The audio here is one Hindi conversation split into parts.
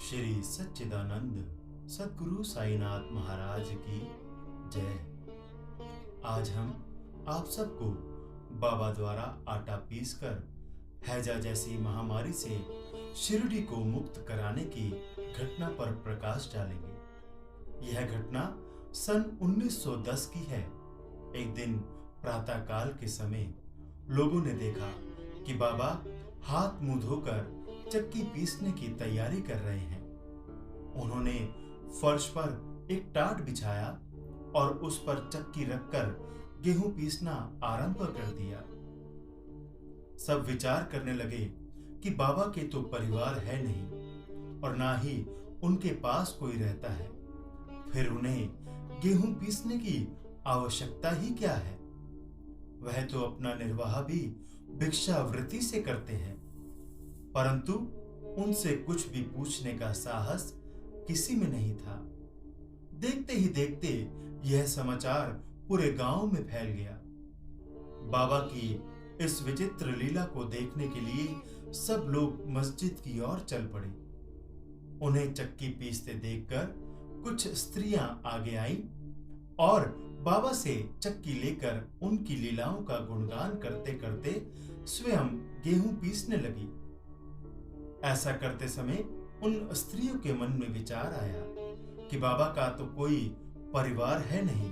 श्री सच्चिदानंद सद्गुरु साईनाथ महाराज की जय। आज हम आप सबको बाबा द्वारा आटा पीसकर हैजा जैसी महामारी से शिरडी को मुक्त कराने की घटना पर प्रकाश डालेंगे। यह घटना सन 1910 की है। एक दिन प्रातःकाल के समय लोगों ने देखा कि बाबा हाथ मुंह धोकर चक्की पीसने की तैयारी कर रहे हैं। उन्होंने फर्श पर एक टाट बिछाया और उस पर चक्की रखकर गेहूं पीसना आरंभ कर दिया। सब विचार करने लगे कि बाबा के तो परिवार है नहीं और ना ही उनके पास कोई रहता है, फिर उन्हें गेहूं पीसने की आवश्यकता ही क्या है। वह तो अपना निर्वाह भी भिक्षावृत्ति से करते हैं। परंतु उनसे कुछ भी पूछने का साहस किसी में नहीं था। देखते ही देखते यह समाचार पूरे गांव में फैल गया। बाबा की इस विचित्र लीला को देखने के लिए सब लोग मस्जिद की ओर चल पड़े। उन्हें चक्की पीसते देखकर कुछ स्त्रियां आगे आईं और बाबा से चक्की लेकर उनकी लीलाओं का गुणगान करते करते स्वयं गेहूं पीसने लगी। ऐसा करते समय उन स्त्रियों के मन में विचार आया कि बाबा का तो कोई परिवार है नहीं,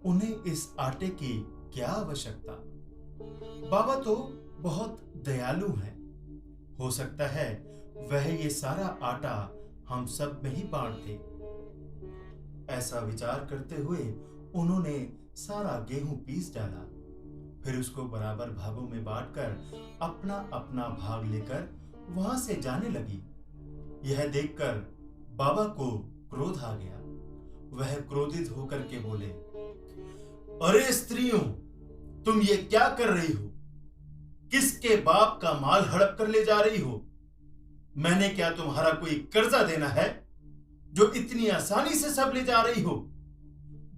उन्हें इस आटे की क्या आवश्यकता। बाबा तो बहुत दयालु हैं, हो सकता है वह ये सारा आटा हम सब में ही बांट दे। ऐसा विचार करते हुए उन्होंने सारा गेहूं पीस डाला, फिर उसको बराबर भागों में बांटकर अपना अपना भाग लेकर वहां से जाने लगी। यह देखकर बाबा को क्रोध आ गया। वह क्रोधित होकर के बोले, अरे स्त्रियों, तुम ये क्या कर रही हो? किसके बाप का माल हड़प कर ले जा रही हो? मैंने क्या तुम्हारा कोई कर्जा देना है जो इतनी आसानी से सब ले जा रही हो?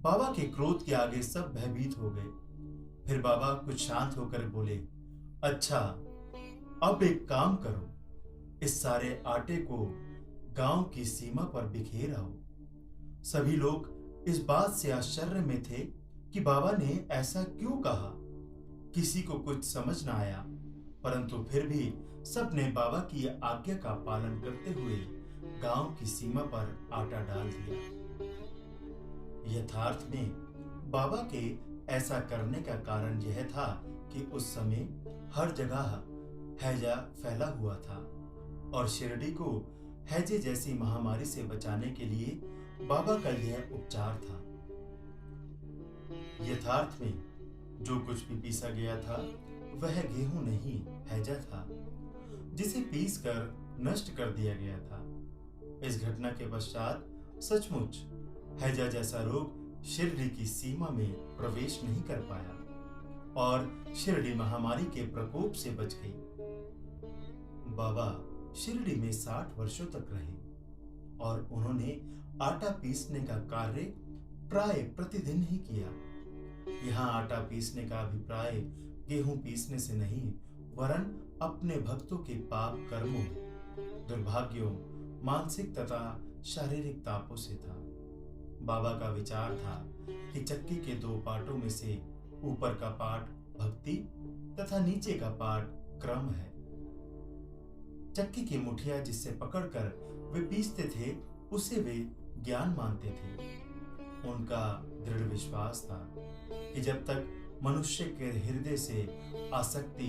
बाबा के क्रोध के आगे सब भयभीत हो गए। फिर बाबा कुछ शांत होकर बोले, अच्छा, अब एक काम करो, इस सारे आटे को गांव की सीमा पर बिखेर आओ। सभी लोग इस बात से आश्चर्य में थे कि बाबा ने ऐसा क्यों कहा। किसी को कुछ समझ न आया, परंतु फिर भी सबने बाबा की आज्ञा का पालन करते हुए गांव की सीमा पर आटा डाल दिया। यथार्थ में बाबा के ऐसा करने का कारण यह था कि उस समय हर जगह हैजा फैला हुआ था और शिरडी को हैजे जैसी महामारी से बचाने के लिए बाबा का यह उपचार था। यथार्थ में जो कुछ भी पीसा गया था वह गेहूं नहीं, हैजा था, जिसे पीसकर नष्ट कर दिया गया था। इस घटना के पश्चात सचमुच हैजा जैसा रोग शिरडी की सीमा में प्रवेश नहीं कर पाया और शिरडी महामारी के प्रकोप से बच गई। बाबा शिरडी में 60 वर्षों तक रहे और उन्होंने आटा पीसने का कार्य प्राय प्रतिदिन ही किया। यहाँ आटा पीसने का अभिप्राय गेहूं पीसने से नहीं, वरन अपने भक्तों के पाप कर्मों, दुर्भाग्यों, मानसिक तथा शारीरिक तापों से था। बाबा का विचार था कि चक्की के 2 पार्टों में से ऊपर का पार्ट भक्ति तथा नीचे का पार्ट क्रम है। चक्की की मुठिया जिससे पकड़कर वे पीसते थे उसे वे ज्ञान मानते थे। उनका दृढ़ विश्वास था कि जब तक मनुष्य के हृदय से आसक्ति,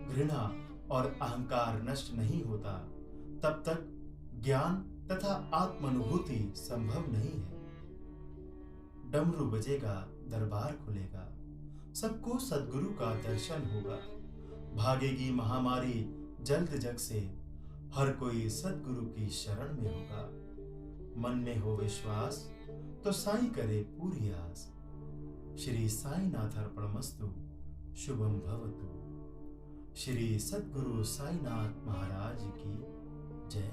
घृणा और अहंकार नष्ट नहीं होता, तब तक ज्ञान तथा आत्मानुभूति संभव नहीं है। डमरू बजेगा, दरबार खुलेगा, सबको सद्गुरु का दर्शन होगा, भागेगी महामारी जल्द जग से, हर कोई सद्गुरु की शरण में होगा। मन में हो विश्वास तो साईं करे पूरी आस। श्री साईनाथ अर्पणमस्तु, शुभम भवतु। श्री सद्गुरु साईनाथ महाराज की जय।